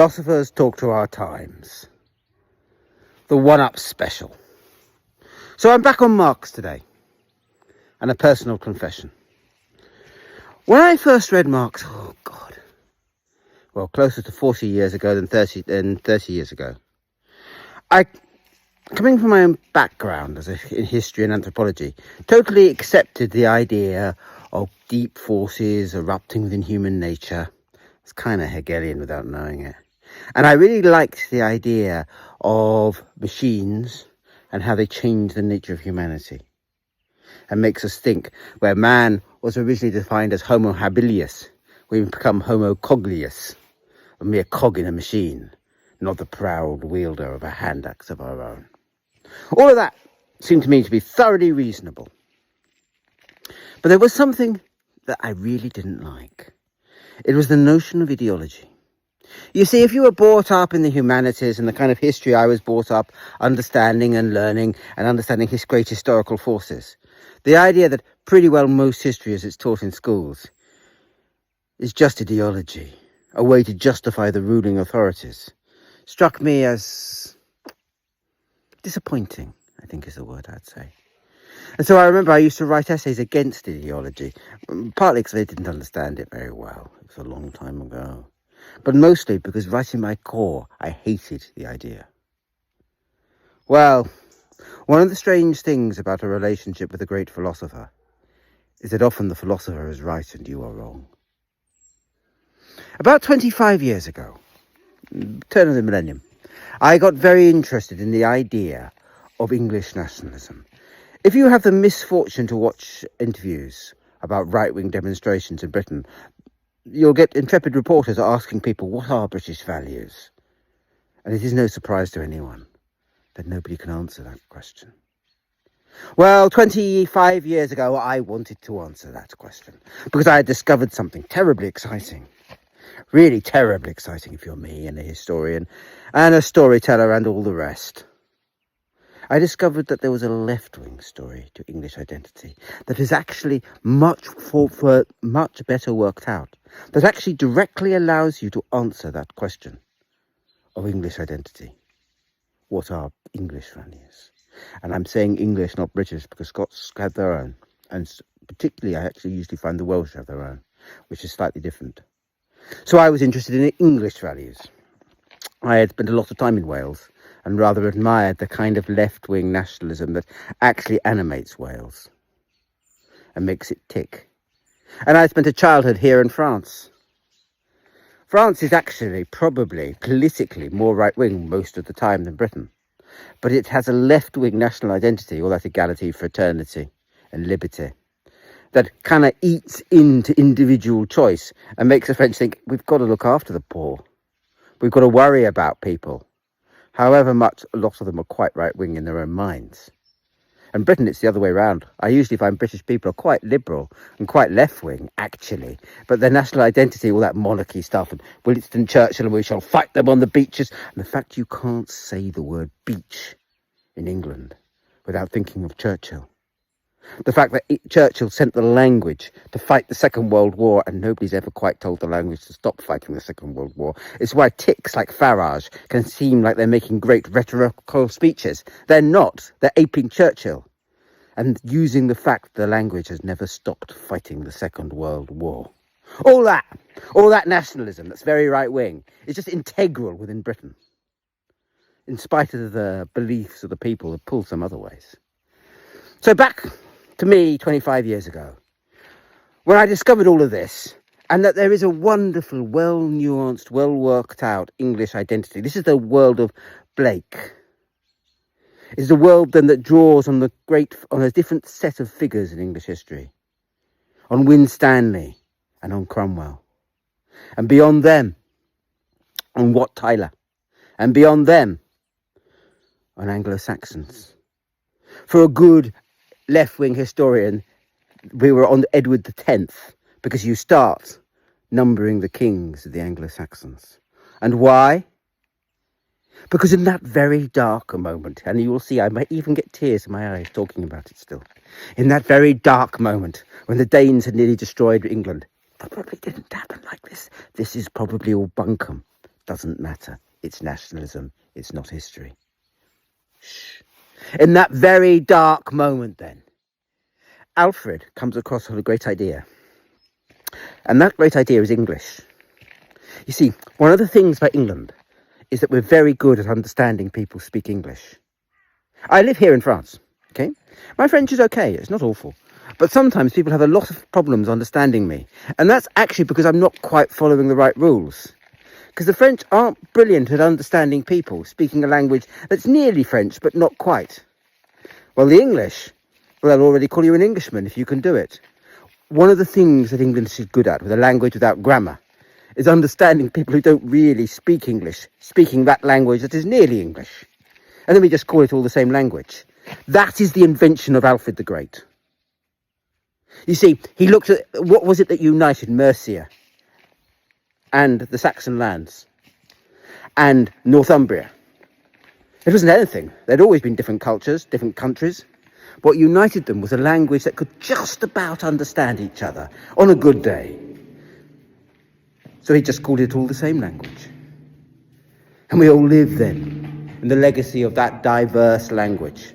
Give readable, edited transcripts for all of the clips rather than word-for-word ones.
Philosophers talk to our times. The one-up special. So I'm back on Marx today. And a personal confession. When I first read Marx, closer to 40 years ago than 30 years ago, coming from my own background in history and anthropology, totally accepted the idea of deep forces erupting within human nature. It's kind of Hegelian without knowing it. And I really liked the idea of machines and how they change the nature of humanity. And makes us think where man was originally defined as Homo habilis, we've become Homo coglius, a mere cog in a machine, not the proud wielder of a hand axe of our own. All of that seemed to me to be thoroughly reasonable. But there was something that I really didn't like. It was the notion of ideology. You see, if you were brought up in the humanities and the kind of history I was brought up understanding and learning and understanding his great historical forces, the idea that pretty well most history as it's taught in schools is just ideology, a way to justify the ruling authorities, struck me as disappointing, I think is the word I'd say. And so I remember I used to write essays against ideology, partly because I didn't understand it very well. It was a long time ago. But mostly because right in my core, I hated the idea. Well, one of the strange things about a relationship with a great philosopher is that often the philosopher is right and you are wrong. About 25 years ago, turn of the millennium, I got very interested in the idea of English nationalism. If you have the misfortune to watch interviews about right-wing demonstrations in Britain, you'll get intrepid reporters asking people, what are British values? And it is no surprise to anyone that nobody can answer that question. Well, 25 years ago, I wanted to answer that question because I had discovered something terribly exciting. Really terribly exciting if you're me and a historian and a storyteller and all the rest. I discovered that there was a left-wing story to English identity that is actually much better worked out, that actually directly allows you to answer that question of English identity. What are English values? And I'm saying English, not British, because Scots have their own. And particularly, I actually usually find the Welsh have their own, which is slightly different. So I was interested in English values. I had spent a lot of time in Wales and rather admired the kind of left-wing nationalism that actually animates Wales and makes it tick. And I spent a childhood here in France. France is actually probably politically more right-wing most of the time than Britain, but it has a left-wing national identity, all that equality, fraternity and liberty, that kind of eats into individual choice and makes the French think, we've got to look after the poor. We've got to worry about people. However much a lot of them are quite right-wing in their own minds. In Britain, it's the other way around. I usually find British people are quite liberal and quite left-wing, actually. But their national identity, all that monarchy stuff, and Winston Churchill, and we shall fight them on the beaches. And the fact you can't say the word beach in England without thinking of Churchill. The fact that Churchill sent the language to fight the Second World War and nobody's ever quite told the language to stop fighting the Second World War is why ticks like Farage can seem like they're making great rhetorical speeches. They're not. They're aping Churchill and using the fact the language has never stopped fighting the Second World War. All that nationalism that's very right-wing is just integral within Britain, in spite of the beliefs of the people that pull some other ways. So back to me 25 years ago, when I discovered all of this, and that there is a wonderful, well-nuanced, well-worked-out English identity. This is the world of Blake. It's the world then that draws on a different set of figures in English history, on Winstanley and on Cromwell, and beyond them, on Wat Tyler, and beyond them, on Anglo-Saxons. For a good left-wing historian, we were on Edward X, because you start numbering the kings of the Anglo-Saxons. And why? Because in that very dark moment, and you will see I might even get tears in my eyes talking about it still, in that very dark moment when the Danes had nearly destroyed England, that probably didn't happen like this. This is probably all bunkum. doesn't matter. It's nationalism. It's not history. Shh. In that very dark moment then, Alfred comes across with a great idea. And that great idea is English. You see, one of the things about England is that we're very good at understanding people speak English. I live here in France, okay? My French is okay, it's not awful. But sometimes people have a lot of problems understanding me. And that's actually because I'm not quite following the right rules. Because the French aren't brilliant at understanding people speaking a language that's nearly French, but not quite. Well, the English, well, they'll already call you an Englishman if you can do it. One of the things that English is good at, with a language without grammar, is understanding people who don't really speak English, speaking that language that is nearly English. And then we just call it all the same language. That is the invention of Alfred the Great. You see, he looked at, what was it that united Mercia and the Saxon lands and Northumbria? It wasn't anything. There'd always been different cultures, different countries. What united them was a language that could just about understand each other on a good day. So he just called it all the same language. And we all live then in the legacy of that diverse language.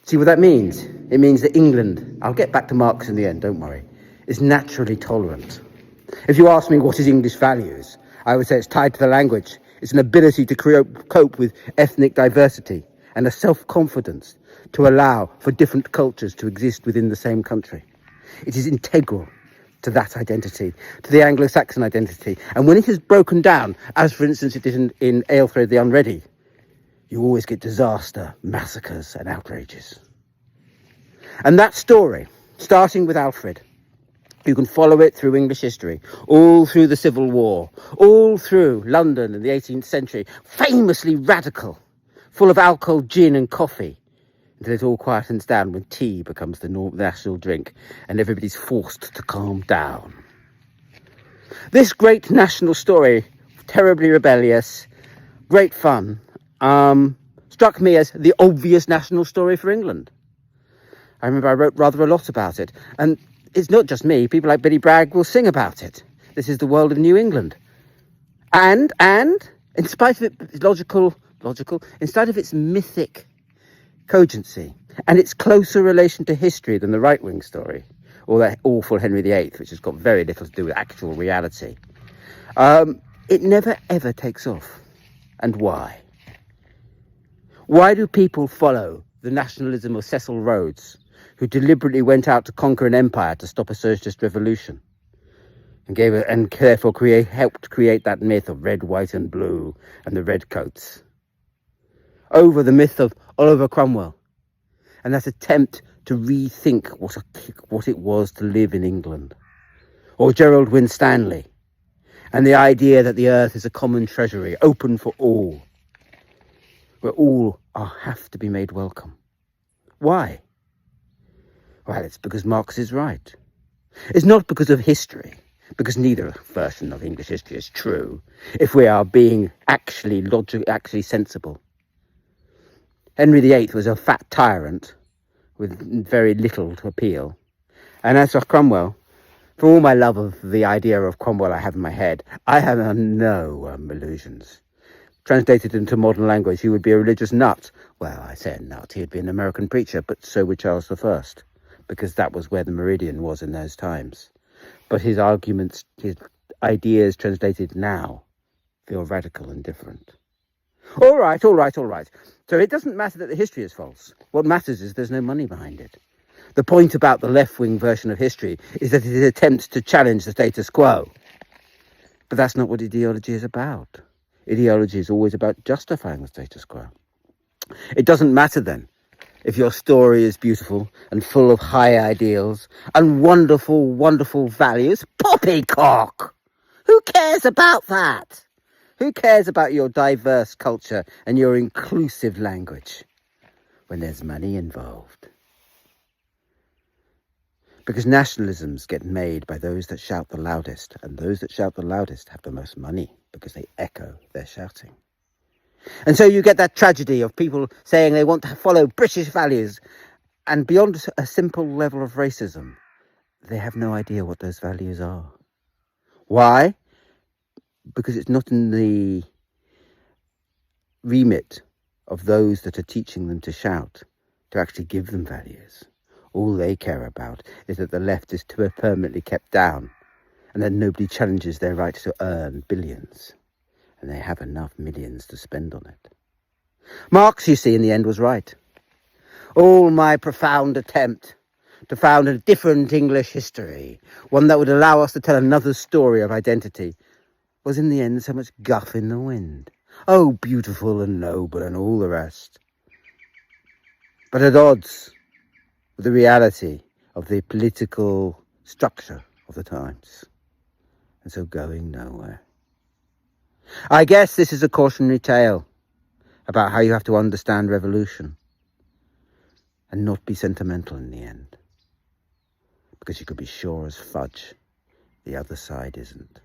See what that means? It means that England, I'll get back to Marx in the end, don't worry, is naturally tolerant. If you ask me what is English values, I would say it's tied to the language. It's an ability to cope with ethnic diversity and a self-confidence to allow for different cultures to exist within the same country. It is integral to that identity, to the Anglo-Saxon identity. And when it is broken down, as for instance it is in Aelfred the Unready, you always get disaster, massacres and outrages. And that story, starting with Alfred, you can follow it through English history, all through the Civil War, all through London in the 18th century, famously radical, full of alcohol, gin and coffee, until it all quietens down when tea becomes the national drink and everybody's forced to calm down. This great national story, terribly rebellious, great fun, struck me as the obvious national story for England. I remember I wrote rather a lot about it, and it's not just me. People like Billy Bragg will sing about it. This is the world of New England. And in spite of its logical, in spite of its mythic cogency and its closer relation to history than the right-wing story, or that awful Henry VIII, which has got very little to do with actual reality, it never ever takes off. And why? Why do people follow the nationalism of Cecil Rhodes, who deliberately went out to conquer an empire to stop a socialist revolution, and therefore helped create that myth of red, white and blue and the redcoats, over the myth of Oliver Cromwell and that attempt to rethink what it was to live in England, or Gerald Winstanley and the idea that the earth is a common treasury open for all, where all have to be made welcome? Why? Well, it's because Marx is right. It's not because of history, because neither version of English history is true, if we are being actually sensible. Henry VIII was a fat tyrant with very little to appeal. And as for Cromwell, for all my love of the idea of Cromwell I have in my head, I have no illusions. Translated into modern language, he would be a religious nut. Well, I say a nut, he would be an American preacher, but so would Charles I, because that was where the meridian was in those times. But his arguments, his ideas translated now, feel radical and different. All right. So it doesn't matter that the history is false. What matters is there's no money behind it. The point about the left-wing version of history is that it attempts to challenge the status quo. But that's not what ideology is about. Ideology is always about justifying the status quo. It doesn't matter then if your story is beautiful and full of high ideals and wonderful, wonderful values. Poppycock! Who cares about that? Who cares about your diverse culture and your inclusive language when there's money involved? Because nationalisms get made by those that shout the loudest, and those that shout the loudest have the most money because they echo their shouting. And so you get that tragedy of people saying they want to follow British values, and beyond a simple level of racism, they have no idea what those values are. Why? because it's not in the remit of those that are teaching them to shout to actually give them values. All they care about is that the left is permanently kept down and that nobody challenges their right to earn billions, and they have enough millions to spend on it. Marx, you see, in the end was right. All my profound attempt to found a different English history, one that would allow us to tell another story of identity, was in the end so much guff in the wind. Oh, beautiful and noble and all the rest. But at odds with the reality of the political structure of the times, and so going nowhere. I guess this is a cautionary tale about how you have to understand revolution and not be sentimental in the end, because you could be sure as fudge the other side isn't.